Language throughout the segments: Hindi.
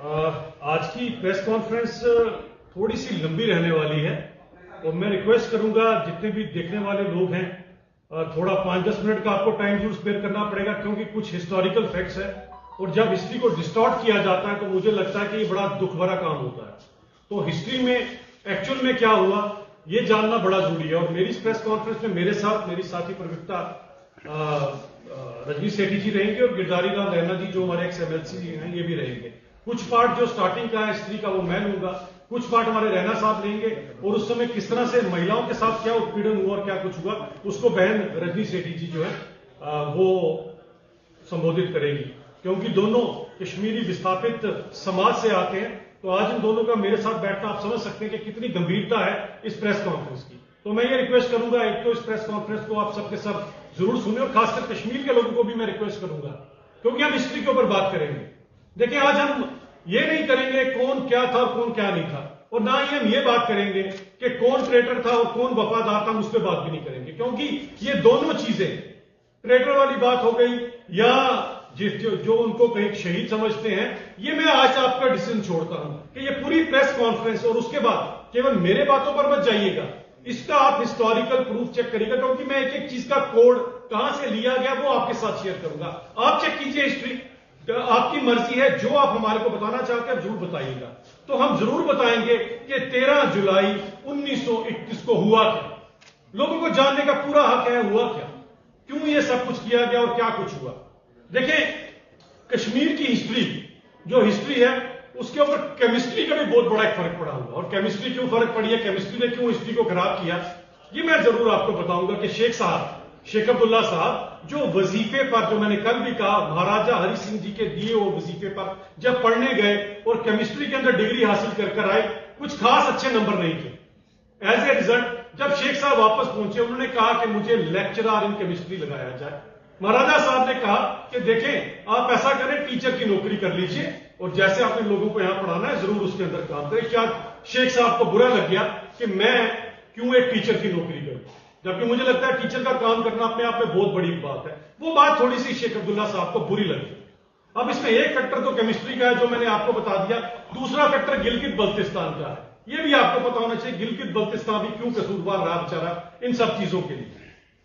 आज की प्रेस कॉन्फ्रेंस थोड़ी सी लंबी रहने वाली है और मैं रिक्वेस्ट करूंगा जितने भी देखने वाले लोग हैं थोड़ा 5-10 मिनट का आपको टाइम जरूर स्पेयर करना पड़ेगा, क्योंकि कुछ हिस्टोरिकल फैक्ट्स है और जब हिस्ट्री को डिस्टॉर्ट किया जाता है तो मुझे लगता है कि ये बड़ा दुख भरा काम होता है। तो हिस्ट्री में एक्चुअल में क्या हुआ ये जानना बड़ा जरूरी है। और मेरी प्रेस कॉन्फ्रेंस में मेरे साथ मेरी साथी प्रवक्ता रजनी सेठी जी रहेंगे और गिरधारी लाल रैना जी जो हमारे एक्स एमएलसी हैं ये भी रहेंगे। कुछ पार्ट जो स्टार्टिंग का है हिस्ट्री का वो मैं लूंगा, कुछ पार्ट हमारे रैना साहब लेंगे और उस समय किस तरह से महिलाओं के साथ क्या उत्पीड़न हुआ और क्या कुछ हुआ उसको बहन रजनी सेठी जी जो है वो संबोधित करेगी, क्योंकि दोनों कश्मीरी विस्थापित समाज से आते हैं। तो आज इन दोनों का मेरे साथ बैठना आप समझ सकते हैं कि कितनी गंभीरता है इस प्रेस कॉन्फ्रेंस की। तो मैं ये रिक्वेस्ट करूंगा, एक तो इस प्रेस कॉन्फ्रेंस को आप सबके सब जरूर सुने और खासकर कश्मीर के लोगों को भी मैं रिक्वेस्ट करूंगा, क्योंकि हम हिस्ट्री के ऊपर बात करेंगे। देखिए आज हम ये नहीं करेंगे कौन क्या था और कौन क्या नहीं था, और ना ही हम ये बात करेंगे कि कौन ट्रेटर था और कौन वफादार था, हम उस पर बात भी नहीं करेंगे, क्योंकि ये दोनों चीजें ट्रेटर वाली बात हो गई या जो उनको कहीं शहीद समझते हैं, ये मैं आज आपका डिसीजन छोड़ता हूं कि ये पूरी प्रेस कॉन्फ्रेंस और उसके बाद केवल मेरे बातों पर मत जाइएगा, इसका आप हिस्टोरिकल प्रूफ चेक करिएगा, क्योंकि मैं एक एक चीज का कोड कहां से लिया गया वो आपके साथ शेयर करूंगा। आप चेक कीजिए हिस्ट्री, आपकी मर्जी है, जो आप हमारे को बताना चाहते हैं जरूर बताइएगा। तो हम जरूर बताएंगे कि 13 जुलाई 1931 को हुआ क्या, लोगों को जानने का पूरा हक है हुआ क्या, क्यों ये सब कुछ किया गया और क्या कुछ हुआ। देखें कश्मीर की हिस्ट्री जो हिस्ट्री है उसके ऊपर केमिस्ट्री का भी बहुत बड़ा एक फर्क पड़ा हुआ, और केमिस्ट्री क्यों फर्क पड़ी है, केमिस्ट्री ने क्यों हिस्ट्री को खराब किया, ये मैं जरूर आपको बताऊंगा कि शेख अब्दुल्ला साहब जो वजीफे पर, जो मैंने कल भी कहा, महाराजा हरि सिंह जी के दिए वो वजीफे पर जब पढ़ने गए और केमिस्ट्री के अंदर डिग्री हासिल कर आए, कुछ खास अच्छे नंबर नहीं थे। एज ए रिजल्ट जब शेख साहब वापस पहुंचे उन्होंने कहा कि मुझे लेक्चरर इन केमिस्ट्री लगाया जाए। महाराजा साहब ने कहा कि देखें आप ऐसा करें टीचर की नौकरी कर लीजिए और जैसे आपने लोगों को यहां पढ़ाना है जरूर उसके अंदर काम करें। क्या शेख साहब को बुरा लग गया कि मैं क्यों एक टीचर की नौकरी करूं, जबकि मुझे लगता है टीचर का काम करना अपने आप में बहुत बड़ी बात है। वो बात थोड़ी सी शेख अब्दुल्ला साहब को बुरी लगी। अब इसमें एक फैक्टर तो केमिस्ट्री का है जो मैंने आपको बता दिया, दूसरा फैक्टर गिलगित बल्तिस्तान का है, ये भी आपको पता होना चाहिए गिलगित बल्तिस्तान भी क्यों कसूरवार रहा बेचारा इन सब चीजों के लिए।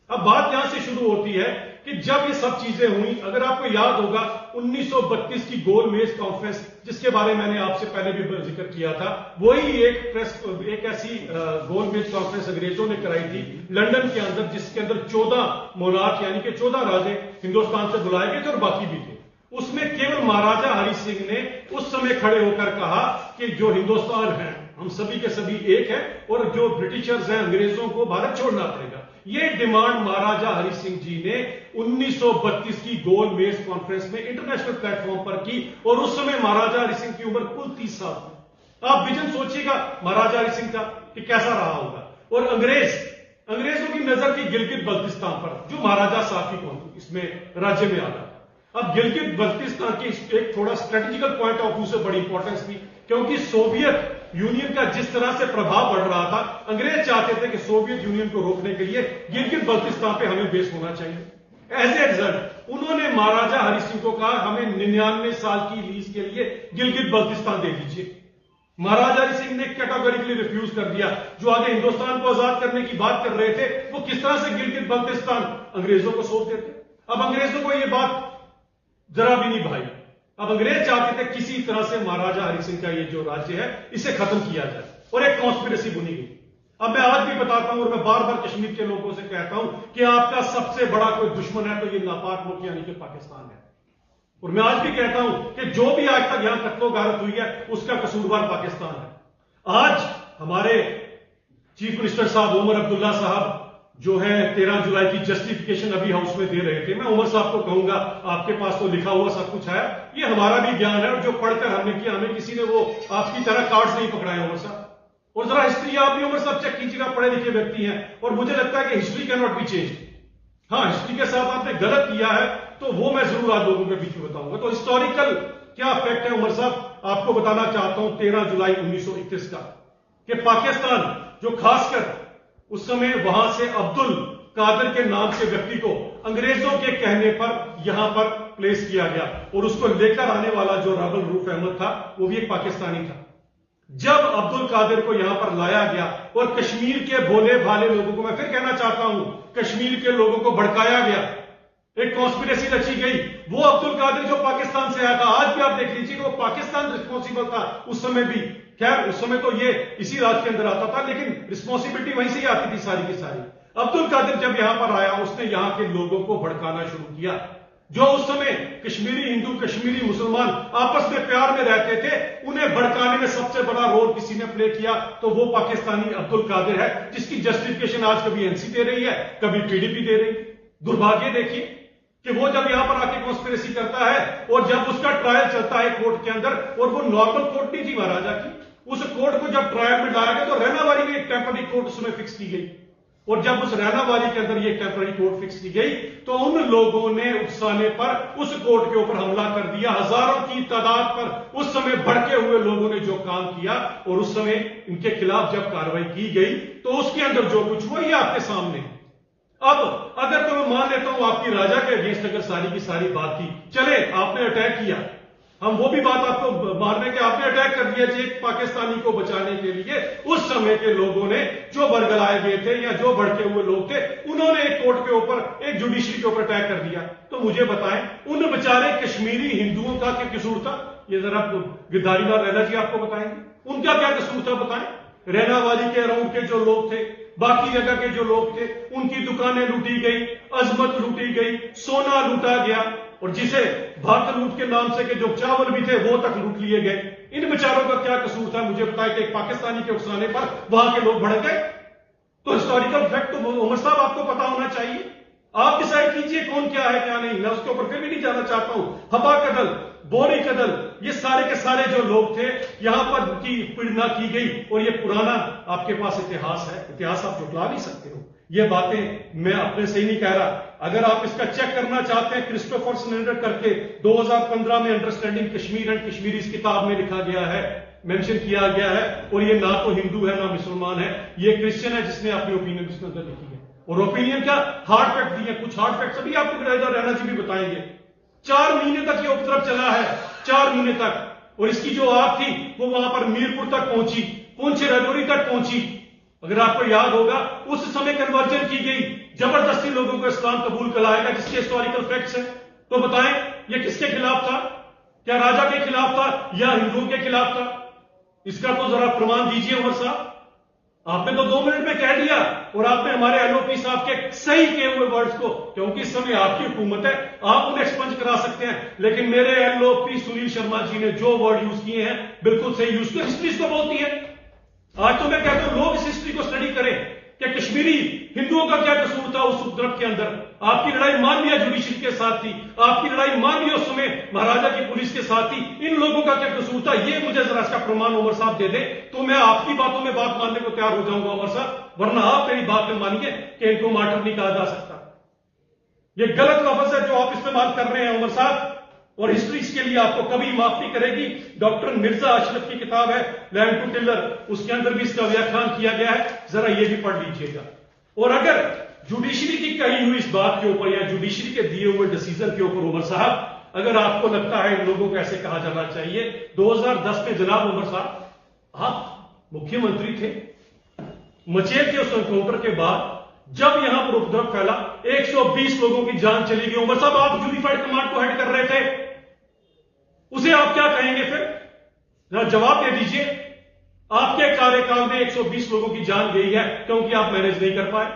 अब बात यहां से शुरू होती है कि जब ये सब चीजें हुई, अगर आपको याद होगा 1932 की गोल मेज कॉन्फ्रेंस जिसके बारे में मैंने आपसे पहले भी जिक्र किया था, वही एक ऐसी गोल मेज कॉन्फ्रेंस अंग्रेजों ने कराई थी लंदन के अंदर, जिसके अंदर 14 मोनार्क यानी कि 14 राजे हिंदुस्तान से बुलाए गए थे और बाकी भी थे। उसमें केवल महाराजा हरि सिंह ने उस समय खड़े होकर कहा कि जो हिंदुस्तान है हम सभी के सभी एक है और जो ब्रिटिशर्स हैं अंग्रेजों को भारत छोड़ना पड़ेगा। ये डिमांड महाराजा हरि सिंह जी ने 1932 की गोल मेज कॉन्फ्रेंस में इंटरनेशनल प्लेटफॉर्म पर की, और उस समय महाराजा हरि सिंह की उम्र कुल 30 साल थी। आप विजन सोचिएगा महाराजा हरि सिंह का कि कैसा रहा होगा। और अंग्रेजों की नजर थी गिलगित बल्तिस्तान पर जो महाराजा साहब की इसमें राज्य में आता। अब गिलगित बल्तिस्तान की एक थोड़ा स्ट्रेटेजिकल पॉइंट ऑफ व्यू से बड़ी इंपॉर्टेंस थी, क्योंकि सोवियत यूनियन का जिस तरह से प्रभाव बढ़ रहा था, अंग्रेज चाहते थे कि सोवियत यूनियन को रोकने के लिए गिलगित बल्तिस्तान पे हमें बेस होना चाहिए। एज ए रिजल्ट उन्होंने महाराजा हरि सिंह को कहा हमें 99 साल की लीज के लिए गिलगित बल्तिस्तान दे दीजिए। महाराजा हरि सिंह ने कैटेगोरिकली रिफ्यूज कर दिया। जो आगे हिंदुस्तान को आजाद करने की बात कर रहे थे वो किस तरह से गिलगित बल्तिस्तान अंग्रेजों को सौंप देते। अब अंग्रेजों को यह बात जरा भी नहीं भाई। अब अंग्रेज चाहते थे किसी तरह से महाराजा हरि सिंह का ये जो राज्य है इसे खत्म किया जाए, और एक कॉन्स्पिरेसी बुनी गई। अब मैं आज भी बताता हूं और मैं बार बार कश्मीर के लोगों से कहता हूं कि आपका सबसे बड़ा कोई दुश्मन है तो ये नापाक मुल्क यानी कि पाकिस्तान है। और मैं आज भी कहता हूं कि जो भी आज तक यहां कत्लो-गारत हुई है उसका कसूरवार पाकिस्तान है। आज हमारे चीफ मिनिस्टर साहब उमर अब्दुल्ला साहब जो है 13 जुलाई की जस्टिफिकेशन अभी हाउस में दे रहे थे। मैं उमर साहब को कहूंगा आपके पास तो लिखा हुआ सब कुछ है, ये हमारा भी ज्ञान है और जो पढ़कर हमने किया, हमें किसी ने वो आपकी तरह कार्ड्स नहीं पकड़ाए उमर साहब। और जरा हिस्ट्री आप भी उमर साहब चेक कीजिएगा, पढ़े लिखे व्यक्ति हैं और मुझे लगता है कि history can not be change. हाँ, हिस्ट्री के साथ आपने गलत किया है तो वो मैं जरूर आज लोगों के बीच में बताऊंगा। तो हिस्टोरिकल क्या फैक्ट है उमर साहब आपको बताना चाहता हूं 13 जुलाई 1931 का, कि पाकिस्तान जो खासकर उस समय वहां से अब्दुल कादर के नाम के व्यक्ति को अंग्रेजों के कहने पर यहां पर प्लेस किया गया और उसको लेकर आने वाला जो रबल रूफ अहमद था वो भी एक पाकिस्तानी था। जब अब्दुल कादिर को यहां पर लाया गया और कश्मीर के भोले भाले लोगों को, मैं फिर कहना चाहता हूं, कश्मीर के लोगों को भड़काया गया, एक कॉन्स्पिरेसी रची गई। वो अब्दुल कादिर जो पाकिस्तान से आया था, आज भी आप देख लीजिए वो पाकिस्तान रिस्पॉन्सिबल था उस समय भी। खैर उस समय तो ये इसी राज्य के अंदर आता था, लेकिन रिस्पॉन्सिबिलिटी वहीं से ही आती थी सारी की सारी। अब्दुल कादिर जब यहां पर आया उसने यहां के लोगों को भड़काना शुरू किया। जो उस समय कश्मीरी हिंदू कश्मीरी मुसलमान आपस में प्यार में रहते थे, उन्हें भड़काने में सबसे बड़ा रोल किसी ने प्ले किया तो वो पाकिस्तानी अब्दुल कादिर है, जिसकी जस्टिफिकेशन आज कभी एनसी दे रही है, कभी पीडीपी दे रही है। दुर्भाग्य देखिए कि वो जब यहां पर आके कॉन्स्पिरेसी करता है और जब उसका ट्रायल चलता है कोर्ट के अंदर, और वो नॉर्मल कोर्ट नहीं थी महाराजा की, उस कोर्ट को जब ट्रायल में लाया गया तो रैनावाली में एक टेम्पररी कोर्ट उसमें फिक्स की गई। और जब उस रैनावाली के अंदर ये टेम्पररी कोर्ट फिक्स की गई तो उन लोगों ने उकसाने पर उस कोर्ट के ऊपर हमला कर दिया। हजारों की तादाद पर उस समय भड़के हुए लोगों ने जो काम किया और उस समय इनके खिलाफ जब कार्रवाई की गई तो उसके अंदर जो कुछ हुआ ये आपके सामने। अब अगर तो मैं मान लेता हूं आपकी राजा के अगेंस्ट अगर सारी की सारी बात थी, चले आपने अटैक किया, हम वो भी बात आपको मान रहे हैं कि आपने अटैक कर दिया जी एक पाकिस्तानी को बचाने के लिए। उस समय के लोगों ने जो बरगलाए गए थे या जो भड़के हुए लोग थे, उन्होंने एक कोर्ट के ऊपर, एक जुडिशरी के ऊपर अटैक कर दिया। तो मुझे बताएं उन बेचारे कश्मीरी हिंदुओं का क्या कसूर था? ये जरा गिरधारीलाल रैना जी आपको बताएंगे उनका क्या कसूर था, बताएं। रैनावाली के अराउंड के जो लोग थे, बाकी जगह के जो लोग थे, उनकी दुकानें लूटी गई, अजमत लूटी गई, सोना लूटा गया, और जिसे भारत लूट के नाम से के जो चावल भी थे वो तक लूट लिए गए। इन बेचारों का क्या कसूर था? मुझे बताया कि एक पाकिस्तानी के उकसाने पर वहां के लोग भड़क गए। तो हिस्टोरिकल फैक्ट तो उमर साहब आपको पता होना चाहिए। आप डिसाइड कीजिए कौन क्या है क्या नहीं। मैं उसके ऊपर फिर भी नहीं जाना चाहता हूं। हबा कदल, बोरी कदल, ये सारे के सारे जो लोग थे यहां पर उनकी पीड़ना की गई। और ये पुराना आपके पास इतिहास है, इतिहास आप जुटला नहीं सकते हो। ये बातें मैं अपने से ही नहीं कह रहा। अगर आप इसका चेक करना चाहते हैं, क्रिस्टोफर स्नेडर करके 2015 में अंडरस्टैंडिंग कश्मीर एंड कश्मीरी इस किताब में लिखा गया है, मेंशन किया गया है। और ये ना तो हिंदू है ना मुसलमान है, ये क्रिश्चियन है जिसने अपनी ओपिनियन इसके अंदर लिखी है। और ओपिनियन क्या हार्ड फैक्ट दिए, कुछ हार्ड फैक्ट अभी आपको गिरधारीलाल रैना जी भी बताएंगे। 4 महीने तक ये उपद्रव चला है, 4 महीने तक। और इसकी जो आग थी वो वहां पर मीरपुर तक पहुंची, पुंछ राजौरी तक पहुंची। अगर आपको याद होगा उस समय कन्वर्जन की गई, जबरदस्ती लोगों को इस्लाम कबूल कराएगा, जिसके हिस्टोरिकल फैक्ट्स हैं। तो बताएं ये किसके खिलाफ था? क्या राजा के खिलाफ था या हिंदुओं के खिलाफ था? इसका तो जरा प्रमाण दीजिए उमर साहब। आपने तो 2 मिनट में कह दिया और आपने हमारे एलओपी साहब के सही किए हुए वर्ड्स को, क्योंकि इस समय आपकी हुकूमत है, आप उन्हें एक्सपंज करा सकते हैं, लेकिन मेरे एलओपी सुनील शर्मा जी ने जो वर्ड यूज किए हैं बिल्कुल सही यूज किए। हिस्ट्री इसको बोलती है। आज तो मैं कहता हूं लोग इस हिस्ट्री को स्टडी करें कि कश्मीरी हिंदुओं का क्या कसूर था उस उपद्रव के अंदर। आपकी लड़ाई मानवीय जुडिशरी के साथ थी, आपकी लड़ाई मानवीय उस समय महाराजा की पुलिस के साथ थी। इन लोगों का क्या कसूर था? ये मुझे जरा इसका प्रमाण उमर साहब दे दे तो मैं आपकी बातों में बात मानने को तैयार हो जाऊंगा उमर साहब, वरना आप मेरी बात में मानिए कि इनको मार्टर नहीं कहा जा सकता। ये गलत लफ्ज है जो आप इस्तेमाल कर रहे हैं उमर साहब, और हिस्ट्री इसके लिए आपको कभी माफ नहीं करेगी। डॉक्टर मिर्जा अशरफ की किताब है लैंड टू टिलर, उसके अंदर भी इसका व्याख्यान किया गया है, जरा ये भी पढ़ लीजिएगा। और अगर जुडिशरी की कही हुई इस बात के ऊपर या जुडिशरी के दिए हुए डिसीजन के ऊपर उमर साहब अगर आपको लगता है इन लोगों को ऐसे कहा जाना चाहिए, 2010 में जनाब उमर साहब आप मुख्यमंत्री थे, मचेल के उस एनकाउंटर के बाद जब यहां पर उपद्रव फैला 120 लोगों की जान चली गई। उमर साहब आप यूनिफाइड कमांड को हेड कर रहे थे, उसे आप क्या कहेंगे फिर? जरा जवाब दे दीजिए। आपके कार्यकाल में 120 लोगों की जान गई है क्योंकि आप मैनेज नहीं कर पाए।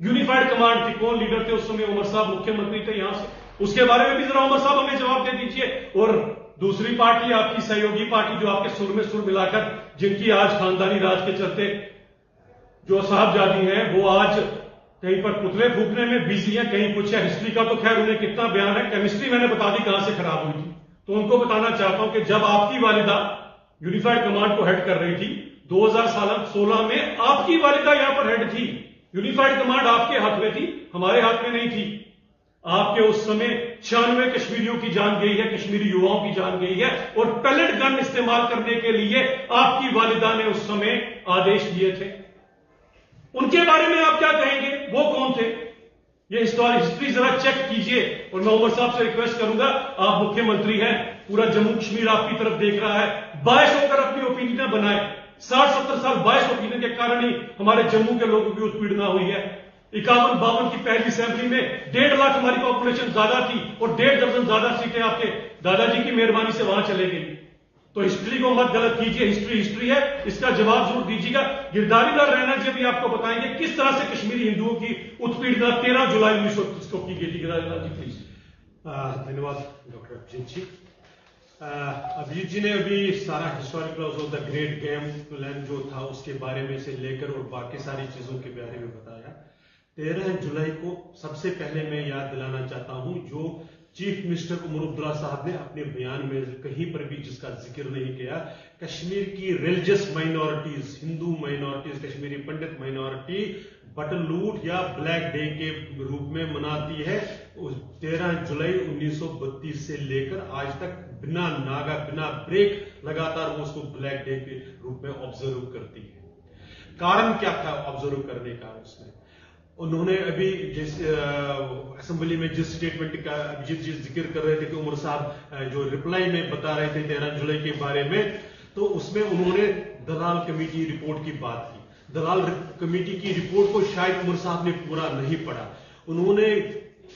यूनिफाइड कमांड थी, कौन लीडर थे उस समय? उमर साहब मुख्यमंत्री थे यहां से। उसके बारे में भी जरा उमर साहब हमें जवाब दे दीजिए। और दूसरी पार्टी आपकी सहयोगी पार्टी जो आपके सुर में सुर मिलाकर जिनकी आज खानदानी राज के चलते जो साहबजादी हैं वो आज कहीं पर पुतले फूकने में बिजी हैं, कहीं कुछ है। हिस्ट्री का तो खैर उन्हें कितना बयान है, केमिस्ट्री मैंने बता दी कहां से खराब हुई थी। तो उनको बताना चाहता हूं कि जब आपकी वालिदा यूनिफाइड कमांड को हेड कर रही थी 2016 में, आपकी वालिदा यहां पर हेड थी। यूनिफाइड कमांड आपके हाथ में थी, हमारे हाथ में नहीं थी। आपके उस समय 96 कश्मीरियों की जान गई है, कश्मीरी युवाओं की जान गई है। और पैलेट गन इस्तेमाल करने के लिए आपकी वालिदा ने उस समय आदेश दिए थे। उनके बारे में आप क्या कहेंगे? वो कौन थे? ये हिस्ट्री जरा चेक कीजिए। और मैं उमर साहब से रिक्वेस्ट करूंगा, आप मुख्यमंत्री हैं, पूरा जम्मू कश्मीर आपकी तरफ देख रहा है, बायस होकर अपनी ओपिनियन बनाए। 60-70 साल बायस ओपिनियन के कारण ही हमारे जम्मू के लोगों की उत्पीड़ना हुई है। 51-52 की पहली असेंबली में 1.5 लाख हमारी पॉपुलेशन ज्यादा थी और 1.5 दर्जन ज्यादा सीटें आपके दादाजी की मेहरबानी से वहां चले गई। तो हिस्ट्री को मत गलत कीजिए, हिस्ट्री है, इसका जवाब जरूर दीजिएगा। गिरधारी लाल रैना जी अभी आपको बताएंगे किस तरह से कश्मीरी हिंदुओं की उत्पीड़ना 13 जुलाई 1930 को की गई थी। गिरधारी लाल जी प्लीज। धन्यवाद डॉक्टर अभिजीत जी। अभिजीत जी ने अभी सारा historical of the great game plan जो था उसके बारे में से लेकर और बाकी सारी चीजों के बारे में बताया। 13 जुलाई को सबसे पहले मैं याद दिलाना चाहता हूं, जो चीफ मिनिस्टर उमर अब्दुल्ला साहब ने अपने बयान में कहीं पर भी जिसका जिक्र नहीं किया, कश्मीर की religious minorities, Hindu minorities, Kashmiri Pandit minority बटलूट या ब्लैक डे के रूप में मनाती है। 13 जुलाई 1932 से लेकर आज तक बिना नागा, बिना ब्रेक लगातार वो उसको ब्लैक डे के रूप में ऑब्जर्व करती है। कारण क्या था ऑब्जर्व करने का? उसमें उन्होंने अभी जिस असेंबली में जिस स्टेटमेंट का अभिजीत जी जिक्र कर रहे थे कि उमर साहब जो रिप्लाई में बता रहे थे 13 जुलाई के बारे में, तो उसमें उन्होंने दलाल कमेटी रिपोर्ट की बात की। दलाल कमेटी की रिपोर्ट को शायद उमर साहब ने पूरा नहीं पढ़ा। उन्होंने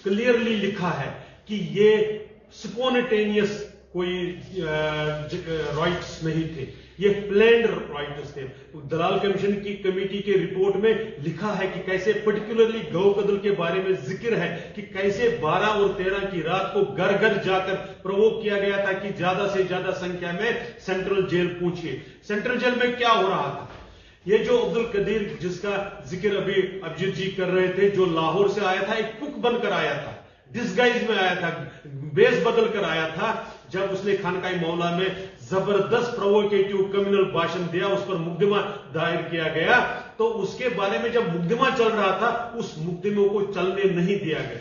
क्लियरली लिखा है कि ये स्पॉन्टेनियस कोई राइट्स नहीं थे, ये प्लान्ड राइट्स थे। दलाल कमीशन की कमेटी के रिपोर्ट में लिखा है कि कैसे पर्टिकुलरली गौ कत्ल के बारे में जिक्र है कि कैसे 12 और 13 की रात को घर घर जाकर प्रवोक किया गया था कि ज्यादा से ज्यादा संख्या में सेंट्रल जेल पहुंचिए। सेंट्रल जेल में क्या हो रहा था? ये जो अब्दुल कदीर जिसका जिक्र अभी अभिजीत जी कर रहे थे, जो लाहौर से आया था, एक कुक बनकर आया था, डिस्गाइज में आया था, बेस बदल कर आया था। जब उसने खानकाई मौला में जबरदस्त प्रोवोकेटिव कम्युनल भाषण दिया, उस पर मुकदमा दायर किया गया, तो उसके बारे में जब मुकदमा चल रहा था, उस मुकदमे को चलने नहीं दिया गया।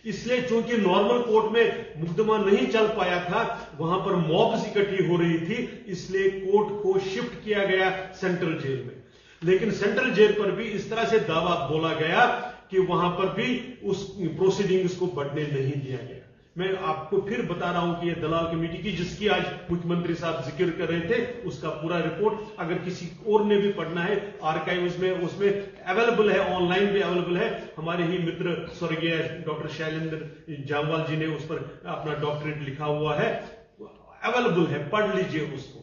इसलिए चूंकि नॉर्मल कोर्ट में मुकदमा नहीं चल पाया था, वहां पर मॉब्स इकट्ठी हो रही थी, इसलिए कोर्ट को शिफ्ट किया गया सेंट्रल जेल में। लेकिन सेंट्रल जेल पर भी इस तरह से दावा बोला गया कि वहां पर भी उस प्रोसीडिंग्स को बढ़ने नहीं दिया गया। मैं आपको फिर बता रहा हूं कि यह दलाल कमेटी की, जिसकी आज मुख्यमंत्री साहब जिक्र कर रहे थे, उसका पूरा रिपोर्ट अगर किसी और ने भी पढ़ना है आर्काइव्स में, उसमें अवेलेबल है, ऑनलाइन भी अवेलेबल है। हमारे ही मित्र स्वर्गीय डॉक्टर शैलेंद्र जामवाल जी ने उस पर अपना डॉक्टरेट लिखा हुआ है, अवेलेबल है, पढ़ लीजिए उसको।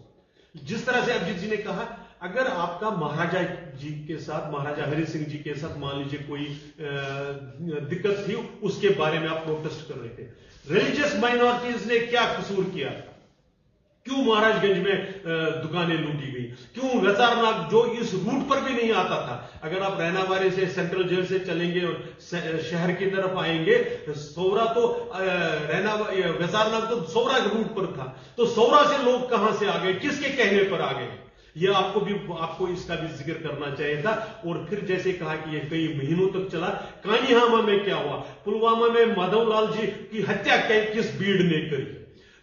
जिस तरह से अभिजीत जी ने कहा, अगर आपका महाराजा जी के साथ, महाराजा हरि सिंह जी के साथ मान लीजिए कोई दिक्कत थी, उसके बारे में आप प्रोटेस्ट कर रहे थे। रिलीजियस माइनॉरिटीज ने क्या कसूर किया? क्यों महाराजगंज में दुकानें लूटी गई? क्यों वैसारनाग जो इस रूट पर भी नहीं आता था? अगर आप रहनावारे से सेंट्रल जेल से चलेंगे और शहर की तरफ आएंगे, सौरा तो वैसारनाग तो सौरा रूट पर था, तो सौरा से लोग कहां से आ गए, किसके कहने पर आ गए? यह आपको इसका भी जिक्र करना चाहिए था। और फिर जैसे कहा कि यह कई महीनों तक चला। कानीहामा में क्या हुआ? पुलवामा में माधवलाल जी की हत्या किस भीड़ ने करी?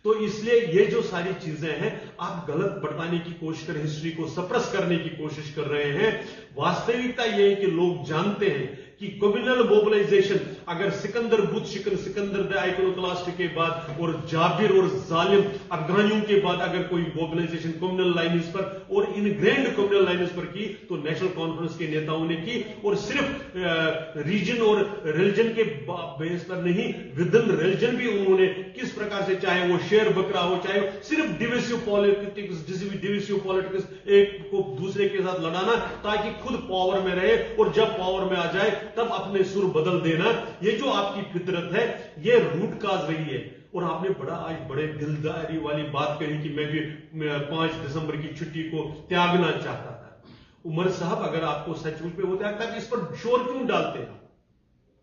तो इसलिए ये जो सारी चीजें हैं, आप गलत बताने की कोशिश कर, हिस्ट्री को सप्रेस करने की कोशिश कर रहे हैं। वास्तविकता यह है कि लोग जानते हैं कि कम्युनल मोबिलाइजेशन, अगर सिकंदर बुत सिकंदर द आइकोनोक्लास्ट के बाद और जाबिर और जालिम अफगानियों के बाद अगर कोई मोबिलाइजेशन कम्युनल लाइन्स पर और इनग्रेन्ड कम्युनल लाइन्स पर की, तो नेशनल कॉन्फ्रेंस के नेताओं ने की। और सिर्फ रीजन और रिलीजन के बेस पर नहीं, विद इन रिलीजन भी उन्होंने किस प्रकार से, चाहे वो शेर बकरा हो, चाहे सिर्फ डिविसिव पॉलिटिक्स, एक को दूसरे के साथ लड़ाना ताकि खुद पावर में रहे, और जब पावर में आ जाए तब अपने सुर बदल देना। ये जो आपकी फितरत है, ये रूट काज रही है। और आपने आज बड़े दिलदारी वाली बात कही कि मैं भी 5 दिसंबर की छुट्टी को त्यागना चाहता था। उमर साहब, अगर आपको सचमुच में होता है, इस पर शोर क्यों डालते हैं?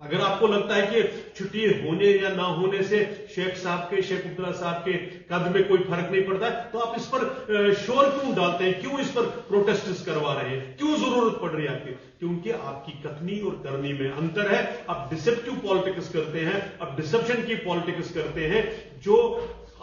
अगर आपको लगता है कि छुट्टी होने या ना होने से शेख अब्दुल्ला साहब के कद में कोई फर्क नहीं पड़ता है, तो आप इस पर शोर क्यों डालते हैं? क्यों इस पर प्रोटेस्ट करवा रहे हैं? क्यों जरूरत पड़ रही है आपकी? क्योंकि आपकी कथनी और करनी में अंतर है। आप डिसेप्टिव पॉलिटिक्स करते हैं, आप डिसेप्शन की पॉलिटिक्स करते हैं। जो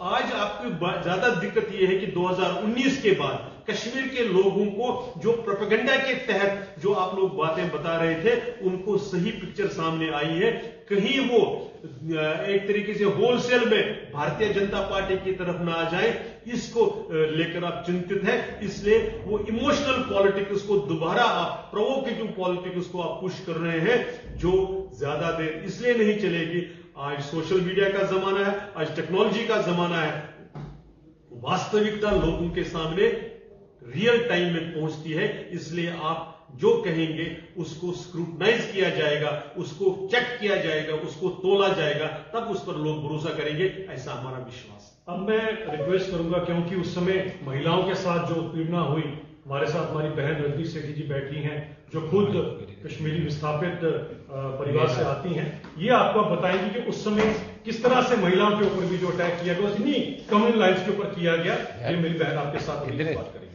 आज आपकी ज्यादा दिक्कत यह है कि 2019 के बाद कश्मीर के लोगों को जो प्रोपेगेंडा के तहत जो आप लोग बातें बता रहे थे उनको सही पिक्चर सामने आई है। कहीं वो एक तरीके से होलसेल में भारतीय जनता पार्टी की तरफ ना आ जाए, इसको लेकर आप चिंतित हैं। इसलिए वो इमोशनल पॉलिटिक्स को दोबारा आप प्रोवोकेटिव पॉलिटिक्स को आप पुश कर रहे हैं, जो ज्यादा देर इसलिए नहीं चलेगी। आज सोशल मीडिया का जमाना है, आज टेक्नोलॉजी का जमाना है, वास्तविकता लोगों के सामने रियल टाइम में पहुंचती है। इसलिए आप जो कहेंगे उसको स्क्रूटनाइज किया जाएगा, उसको चेक किया जाएगा, उसको तोला जाएगा, तब उस पर लोग भरोसा करेंगे, ऐसा हमारा विश्वास। अब मैं रिक्वेस्ट करूंगा, क्योंकि उस समय महिलाओं के साथ जो उत्पीड़ना हुई, हमारे साथ हमारी बहन रजनी सेठी जी बैठी हैं जो खुद कश्मीरी विस्थापित परिवार से आती हैं, ये आपको बताएंगे कि उस समय किस तरह से महिलाओं के ऊपर भी जो अटैक किया गया, इन्हीं कम्युनल लाइन्स के ऊपर किया गया। ये मेरी बहन आपके साथ बात करेगी।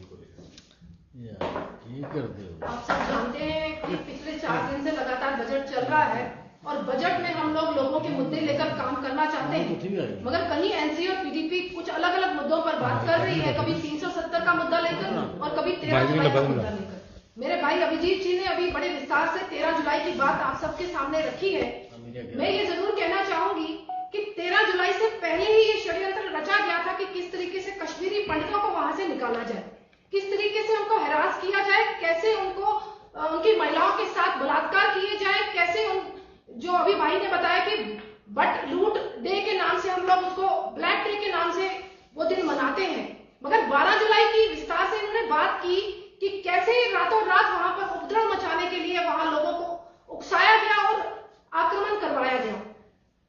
आप सब जानते हैं कि पिछले 4 दिन से लगातार बजट चल रहा है और बजट में हम लोगों के मुद्दे लेकर काम करना चाहते हैं, मगर कहीं एनसी और पीडीपी कुछ अलग अलग मुद्दों पर बात कर रही है, कभी 370 का मुद्दा लेकर और कभी 13 जुलाई का मुद्दा लेकर। मेरे भाई अभिजीत जी ने अभी बड़े विस्तार से 13 जुलाई की बात आप सबके सामने रखी है। मैं ये जरूर कहना चाहूंगी कि 13 जुलाई से पहले ही ये षड्यंत्र रचा गया था कि किस तरीके से कश्मीरी पंडितों को वहां से निकाला जाए, किस तरीके से उनको हैरास किया जाए, कैसे उनको उनकी महिलाओं के साथ बलात्कार किए जाए, कैसे जो अभी भाई ने बताया कि बट लूट डे के नाम से हम लोग उसको ब्लैक डे के नाम से वो दिन मनाते हैं। मगर 12 जुलाई की विस्तार से इन्होंने बात की कि कैसे रातों रात वहां पर उपद्रव मचाने के लिए वहां लोगों को उकसाया गया और आक्रमण करवाया गया।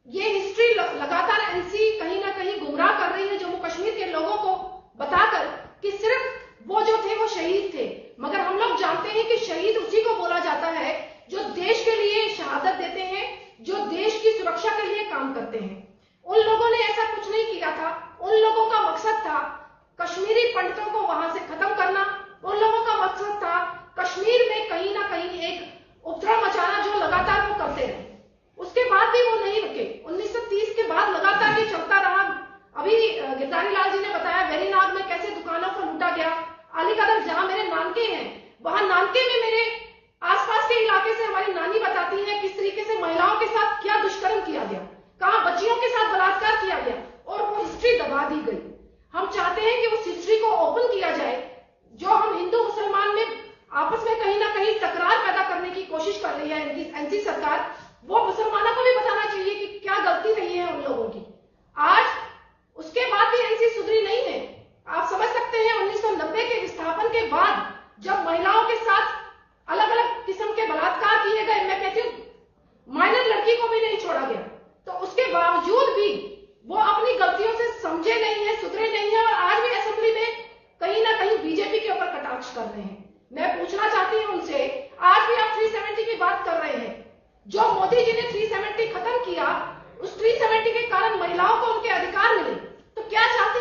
ये हिस्ट्री लगातार एनसी कहीं ना कहीं गुमराह कर रही है जम्मू कश्मीर के लोगों को बताकर कि सिर्फ वो जो थे वो शहीद थे, मगर हम लोग जानते हैं कि शहीद उसी को बोला जाता है जो देश के लिए शहादत देते हैं, जो देश की सुरक्षा के लिए काम करते हैं। उन लोगों ने ऐसा कुछ नहीं किया था। उन लोगों का मकसद था कश्मीरी पंडितों को वहां से खत्म करना। उन लोगों का मकसद था कश्मीर में कहीं ना कहीं एक उपद्रव मचाना, जो लगातार वो करते रहे। उसके बाद भी वो नहीं रुके। 1930 के बाद लगातार ये चलता रहा। अभी गिरधारी लाल जी ने बताया वेरीनाग में कैसे दुकानों को लूटा गया। अलीकदर जहां मेरे नानके हैं, वहां नानके में मेरे आसपास के इलाके से हमारी नानी बताती है किस तरीके से महिलाओं के साथ क्या दुष्कर्म किया गया, कहां बच्चियों के साथ बलात्कार किया गया और वो हिस्ट्री दबा दी गई। हम चाहते हैं कि उस हिस्ट्री को ओपन किया जाए। जो हम हिंदू मुसलमान में आपस में कहीं ना कहीं तकरार पैदा करने की कोशिश कर रही है एनसी सरकार, वो मुसलमानों को भी बताना चाहिए कि क्या गलती रही है उन लोगों की। आज उसके बाद भी एनसी सुधरी नहीं है। आप समझ सकते हैं 1990 के विस्थापन के बाद जब महिलाओं के साथ अलग अलग किस्म के बलात्कार किए गए, मैं कहती हूं माइनर लड़की को भी नहीं छोड़ा गया, तो उसके बावजूद भी वो अपनी गलतियों से समझे नहीं है, सुधरे नहीं है और आज भी असेंबली में कहीं ना कहीं बीजेपी के ऊपर कटाक्ष कर रहे हैं। मैं पूछना चाहती हूं उनसे, आज भी आप 370 की बात कर रहे हैं। जो मोदी जी ने 370 खत्म किया, उस 370 के कारण महिलाओं को उनके अधिकार मिले, तो क्या चाहते